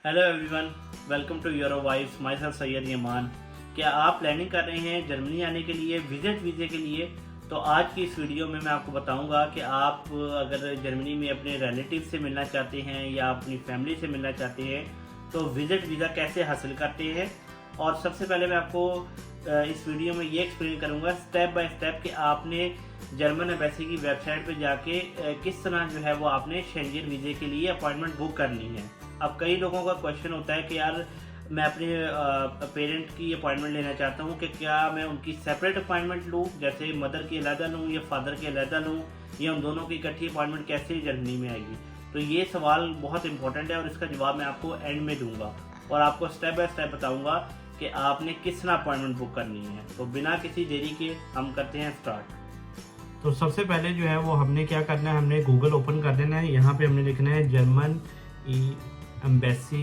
Hello everyone, welcome to your voice. Myself Syed Yaman. क्या आप planning कर रहे हैं जर्मनी आने के लिए विजिट वीज़े के लिए? तो आज की इस वीडियो में मैं आपको बताऊंगा कि आप अगर जर्मनी में अपने रिलेटिव से मिलना चाहते हैं या अपनी फैमिली से मिलना चाहते हैं तो विजिट वीज़ा कैसे हासिल करते हैं। और सबसे पहले मैं आपको इस वीडियो में ये एक्सप्लेन करूँगा स्टेप बाय स्टेप कि आपने जर्मन एम्बेसी की वेबसाइट पर जाके किस तरह जो है वो आपने शेंजन वीज़े के लिए अपॉइंटमेंट बुक करनी है। अब कई लोगों का क्वेश्चन होता है कि यार मैं अपने पेरेंट की अपॉइंटमेंट लेना चाहता हूँ कि क्या मैं उनकी सेपरेट अपॉइंटमेंट लूँ, जैसे मदर की अलहदा लूँ या फादर की अलहदा लूँ, या उन दोनों की इकट्ठी अपॉइंटमेंट कैसे जर्मनी में आएगी। तो ये सवाल बहुत इंपॉर्टेंट है और इसका जवाब मैं आपको एंड में दूंगा और आपको स्टेप बाय स्टेप बताऊंगा कि आपने किस तरह अपॉइंटमेंट बुक करनी है। तो बिना किसी देरी के हम करते हैं स्टार्ट। तो सबसे पहले जो है वो हमने क्या करना है, हमने गूगल ओपन कर देना है। यहाँ पे हमने लिखना है German embassy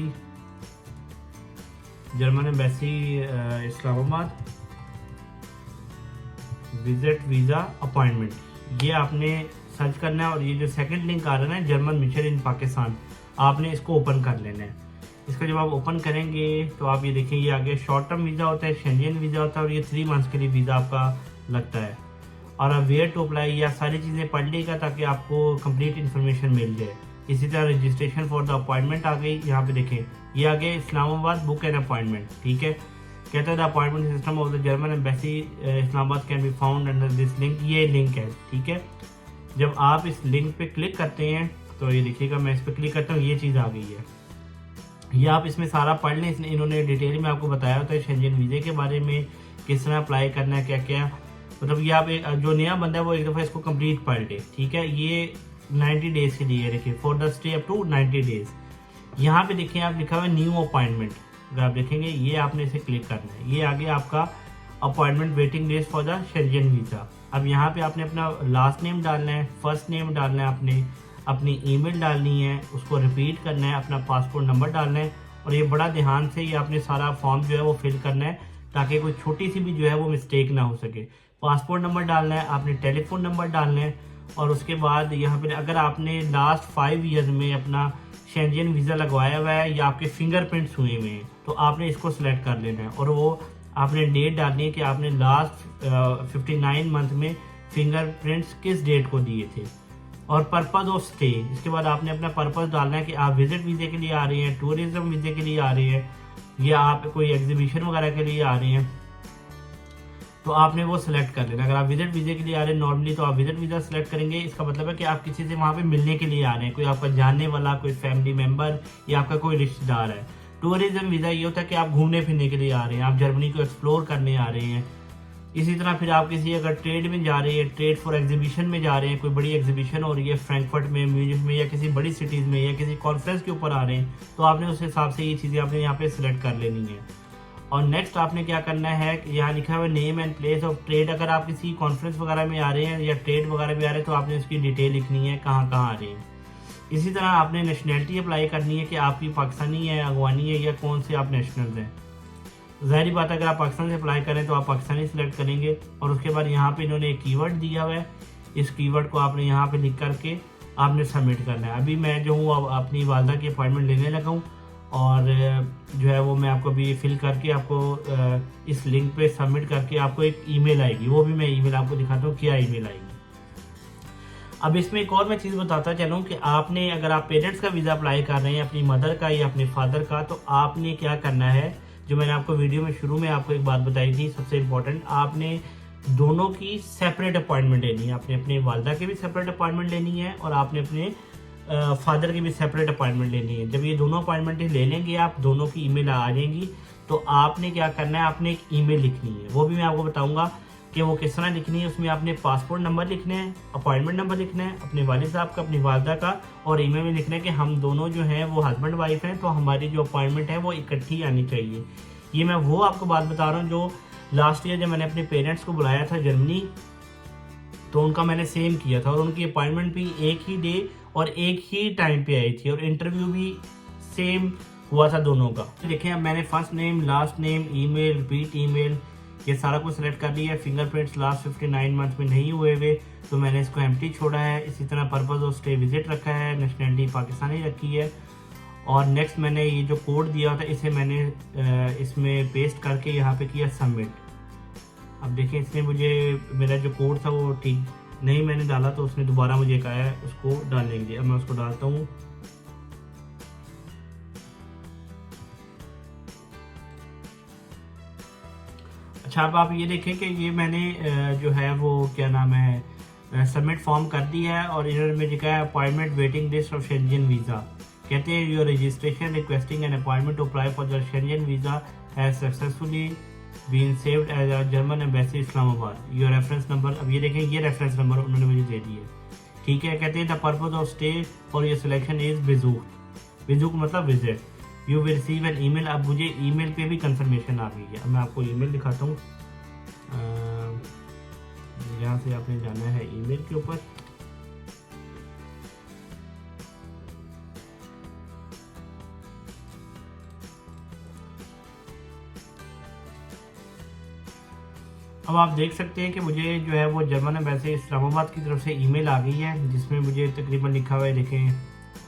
Islamabad visit visa appointment, ये आपने सर्च करना है। और ये जो सेकंड लिंक आ रहा है ना, जर्मन मिशन इन पाकिस्तान, आपने इसको ओपन कर लेना है। इसका जब आप ओपन करेंगे तो आप ये देखें, ये आगे शॉर्ट टर्म वीज़ा होता है, शेंजन वीज़ा होता है और ये 3 मंथ्स के लिए वीज़ा आपका लगता है। और आप वेयर टू अप्लाई या सारी चीज़ें पढ़ लीजिएगा ताकि आपको कंप्लीट इन्फॉर्मेशन मिल जाए। इसी तरह रजिस्ट्रेशन फॉर द अपॉइंटमेंट आ गई, यहाँ पे देखें ये आगे इस्लामाबाद बुक एन अपॉइंटमेंट, ठीक है। कहता है the appointment system of the German embassy Islamabad can be found under this link, ये लिंक है, ठीक है। जब आप इस लिंक पे क्लिक करते हैं तो ये देखिएगा, मैं इस पर क्लिक करता हूँ, ये चीज़ आ गई है। ये आप इसमें सारा पढ़ लें, इन्होंने डिटेल में आपको बताया होता है शेंजन वीज़े के बारे में, किस तरह अप्लाई करना है, क्या क्या, मतलब ये आप जो नया बंदा है वो एक दफ़ा इसको कंप्लीट पढ़ ले, ठीक है। ये 90 डेज के लिए देखिए, for the stay up to 90 days. यहाँ पे देखिए आप लिखा हुआ है न्यू अपॉइंटमेंट, अगर आप देखेंगे ये आपने इसे क्लिक करना है। ये आगे आपका appointment waiting days for the Schengen visa. अब यहाँ पे आपने अपना लास्ट नेम डालना है, फर्स्ट नेम डालना है, आपने अपनी ईमेल डालनी है, उसको रिपीट करना है, अपना पासपोर्ट नंबर डालना है। और ये बड़ा ध्यान से ये आपने सारा फॉर्म जो है वो फिल करना है ताकि कोई छोटी सी भी जो है वो मिस्टेक ना हो सके। पासपोर्ट नंबर डालना है, आपने टेलीफोन नंबर डालना है। और उसके बाद यहाँ पे अगर आपने लास्ट 5 ईयर्स में अपना शेंजन वीज़ा लगवाया हुआ है या आपके फिंगरप्रिंट्स हुए हुए हैं तो आपने इसको सिलेक्ट कर लेना है। और वो आपने डेट डालनी है कि आपने लास्ट 59 मंथ में फिंगरप्रिंट्स किस डेट को दिए थे। और पर्पज़ ऑफ स्टे, इसके बाद आपने अपना पर्पज़ डालना है कि आप विजिट वीज़े के लिए आ रहे हैं, टूरिज्म वीज़े के लिए आ रहे हैं, या आप कोई एग्जीबिशन वगैरह के लिए आ रहे हैं, तो आपने वो सिलेक्ट कर लेना। अगर आप विजिट वीज़े के लिए आ रहे हैं नॉर्मली तो आप विजिट वीज़ा सिलेक्ट करेंगे। इसका मतलब है कि आप किसी से वहाँ पे मिलने के लिए आ रहे हैं, कोई आपका जानने वाला, कोई फैमिली मेम्बर या आपका कोई रिश्तेदार है। टूरिज्म वीज़ा ये होता है कि आप घूमने फिरने के लिए आ रहे हैं, आप जर्मनी को एक्सप्लोर करने आ रहे हैं। इसी तरह फिर आप किसी अगर ट्रेड में जा रहे हैं, ट्रेड फॉर एग्जीबिशन में जा रहे हैं, कोई बड़ी एग्जीबिशन हो रही है फ्रैंकफर्ट में, म्यूनिख में, या किसी बड़ी सिटीज़ में, या किसी कॉन्फ्रेंस के ऊपर आ रहे हैं, तो आपने उस हिसाब से ये चीज़ें आपने यहाँ पे सिलेक्ट कर लेनी है। और नेक्स्ट आपने क्या करना है, यहाँ लिखा हुआ है name and place of trade. अगर आप किसी कॉन्फ्रेंस वगैरह में आ रहे हैं या ट्रेड वगैरह में आ रहे हैं तो आपने उसकी डिटेल लिखनी है, कहाँ कहाँ आ रहे हैं। इसी तरह आपने नेशनैलिटी अप्लाई करनी है कि आपकी पाकिस्तानी है, अफगानी है, या कौन से आप नेशनल हैं। ज़ाहिर बात है अगर आप पाकिस्तान से अप्लाई करें तो आप पाकिस्तानी सिलेक्ट करेंगे। और उसके बाद यहाँ पे इन्होंने एक कीवर्ड दिया हुआ है, इस कीवर्ड को आपने यहाँ पे लिख करके आपने सबमिट करना है। अभी मैं जो हूँ अपनी वालदा की अपॉइंटमेंट लेने लगा हूँ और जो है वो मैं आपको अभी फिल करके आपको इस लिंक पे सबमिट करके आपको एक ईमेल आएगी, वो भी मैं ईमेल आपको दिखाता हूँ क्या ईमेल आएगी। अब इसमें एक और मैं चीज़ बताता चलूँ कि आपने अगर आप पेरेंट्स का वीज़ा अप्लाई कर रहे हैं, अपनी मदर का या अपने फादर का, तो आपने क्या करना है, जो मैंने आपको वीडियो में शुरू में आपको एक बात बताई थी सबसे इम्पोर्टेंट, आपने दोनों की सेपरेट अपॉइंटमेंट लेनी है। आपने अपने वालदा की भी सेपरेट अपॉइंटमेंट लेनी है और आपने अपने फादर की भी सेपरेट अपॉइंटमेंट लेनी है। जब ये दोनों अपॉइंटमेंट ले लेंगे आप, दोनों की ईमेल आ जाएंगी, तो आपने क्या करना है, आपने एक ईमेल लिखनी है। वो भी मैं आपको बताऊंगा कि वो किस तरह लिखनी है। उसमें आपने पासपोर्ट नंबर लिखना है, अपॉइंटमेंट नंबर लिखना है, अपने वालिद साहब का, अपनी वालदा का, और ईमेल में लिखना है कि हम दोनों जो हैं वो हस्बैंड वाइफ हैं, तो हमारी जो अपॉइंटमेंट है वो इकट्ठी आनी चाहिए। ये मैं वो आपको बात बता रहा हूँ जो लास्ट ईयर जब मैंने अपने पेरेंट्स को बुलाया था जर्मनी, तो उनका मैंने सेम किया था और उनकी अपॉइंटमेंट भी एक ही डे और एक ही टाइम पे आई थी और इंटरव्यू भी सेम हुआ था दोनों का। देखें अब मैंने first name, last name, email, repeat email, ये सारा कुछ सेलेक्ट कर लिया है। फिंगरप्रिंट्स लास्ट 59 मंथ में नहीं हुए हुए तो मैंने इसको एम्प्टी छोड़ा है। इसी तरह पर्पज़ ऑफ स्टे विजिट रखा है, नेशनैलिटी पाकिस्तानी रखी है। और नेक्स्ट मैंने ये जो कोड दिया था इसे मैंने इसमें पेस्ट करके यहाँ पे किया सबमिट। अब देखें इसने मुझे मेरा जो कोड था वो ठीक नहीं मैंने डाला, तो उसने दोबारा मुझे कहा है उसको डालने के लिए। अब मैं उसको डालता हूँ। अच्छा, अब आप ये देखें कि ये मैंने जो है वो क्या नाम है सबमिट फॉर्म कर दिया है और इन्होंने मुझे कहा है appointment waiting list of Schengen visa. कहते हैं your registration requesting an appointment to apply for the Schengen visa has successfully been saved as a German embassy Islamabad. Your reference number, अब ये देखें ये रेफरेंस नंबर उन्होंने मुझे दे दिए। ठीक है, कहते हैं the purpose of stay for your selection is विजुक मतलब visit. You will receive an email. अब मुझे ईमेल पे भी कंफर्मेशन आ गई है। अब मैं आपको ईमेल दिखाता हूँ। यहाँ से आपने जाना है ईमेल के ऊपर। अब आप देख सकते हैं कि मुझे जो है वो जर्मन एम्बेसी इस्लामाबाद की तरफ से ईमेल आ गई है, जिसमें मुझे तकरीबन लिखा हुआ है, देखें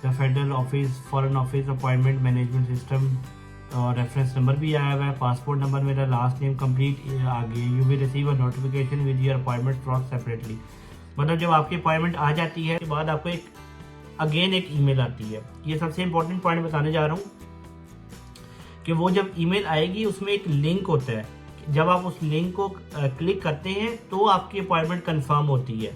the federal office foreign office appointment management system, और रेफरेंस नंबर भी आया हुआ है, पासपोर्ट नंबर, मेरा लास्ट नेम कंप्लीट आ गई। You will receive a notification with your appointment from separately. मतलब जब आपकी अपॉइंटमेंट आ जाती है उसके बाद आपको एक ईमेल आती है। ये सबसे इंपॉर्टेंट पॉइंट बताने जा रहा हूँ कि वो जब ईमेल आएगी उसमें एक लिंक होता है। जब आप उस लिंक को क्लिक करते हैं तो आपकी अपॉइंटमेंट कंफर्म होती है,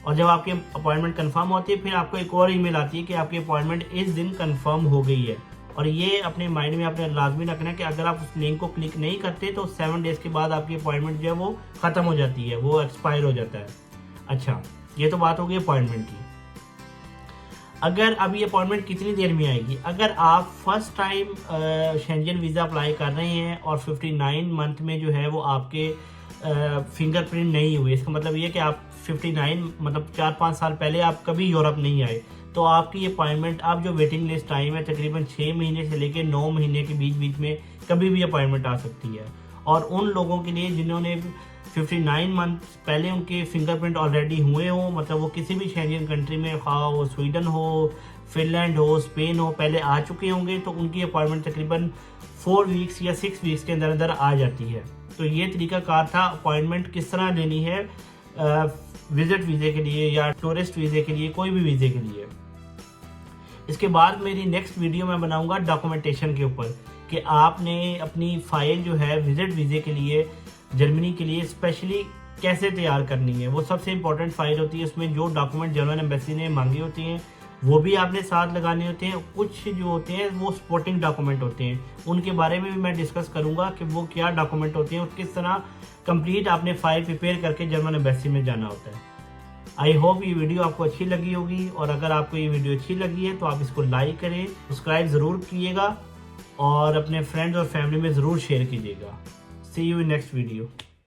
और जब आपकी अपॉइंटमेंट कंफर्म होती है फिर आपको एक और ईमेल आती है कि आपकी अपॉइंटमेंट इस दिन कंफर्म हो गई है। और ये अपने माइंड में आपने लाजमी रखना है कि अगर आप उस लिंक को क्लिक नहीं करते तो 7 डेज के बाद आपकी अपॉइंटमेंट जो है वो ख़त्म हो जाती है, वो एक्सपायर हो जाता है। अच्छा, ये तो बात हो गई अपॉइंटमेंट की। अगर अब ये अपॉइंटमेंट कितनी देर में आएगी? अगर आप first time Shenzhen visa apply कर रहे हैं और 59 मंथ में जो है वो आपके फिंगरप्रिंट नहीं हुए, इसका मतलब ये कि आप 59 मतलब 4-5 साल पहले आप कभी यूरोप नहीं आए, तो आपकी अपॉइंटमेंट, आप जो वेटिंग लिस्ट टाइम है तकरीबन 6 महीने से लेकर 9 महीने के बीच में कभी भी अपॉइंटमेंट आ सकती है। और उन लोगों के लिए जिन्होंने 59 मंथ पहले उनके फिंगरप्रिंट ऑलरेडी हुए हों, मतलब वो किसी भी शेंजन कंट्री में, खा वो स्वीडन हो, फिनलैंड हो, स्पेन हो, पहले आ चुके होंगे, तो उनकी अपॉइंटमेंट तकरीबन 4 वीक्स या 6 वीक्स के अंदर अंदर आ जाती है। तो ये तरीकाकार था अपॉइंटमेंट किस तरह लेनी है विजिट वीज़े के लिए या टूरिस्ट वीज़े के लिए, कोई भी वीज़े के लिए। इसके बाद मेरी नेक्स्ट वीडियो मैं बनाऊंगा डॉक्यूमेंटेशन के ऊपर कि आपने अपनी फ़ाइल जो है विजिट वीज़े के लिए जर्मनी के लिए स्पेशली कैसे तैयार करनी है। वो सबसे इंपॉर्टेंट फाइल होती है, उसमें जो डॉक्यूमेंट जर्मन एम्बेसी ने मांगे होते हैं वो भी आपने साथ लगाने होते हैं। कुछ जो होते हैं वो सपोर्टिंग डॉक्यूमेंट होते हैं, उनके बारे में भी मैं डिस्कस करूंगा कि वो क्या डॉक्यूमेंट होते हैं और किस तरह कंप्लीट आपने फाइल प्रिपेयर करके जर्मन एम्बेसी में जाना होता है। आई होप ये वीडियो आपको अच्छी लगी होगी, और अगर आपको ये वीडियो अच्छी लगी है तो आप इसको लाइक करें, सब्सक्राइब ज़रूर कीजिएगा और अपने फ्रेंड्स और फैमिली में ज़रूर शेयर कीजिएगा। सी यू इन नेक्स्ट वीडियो।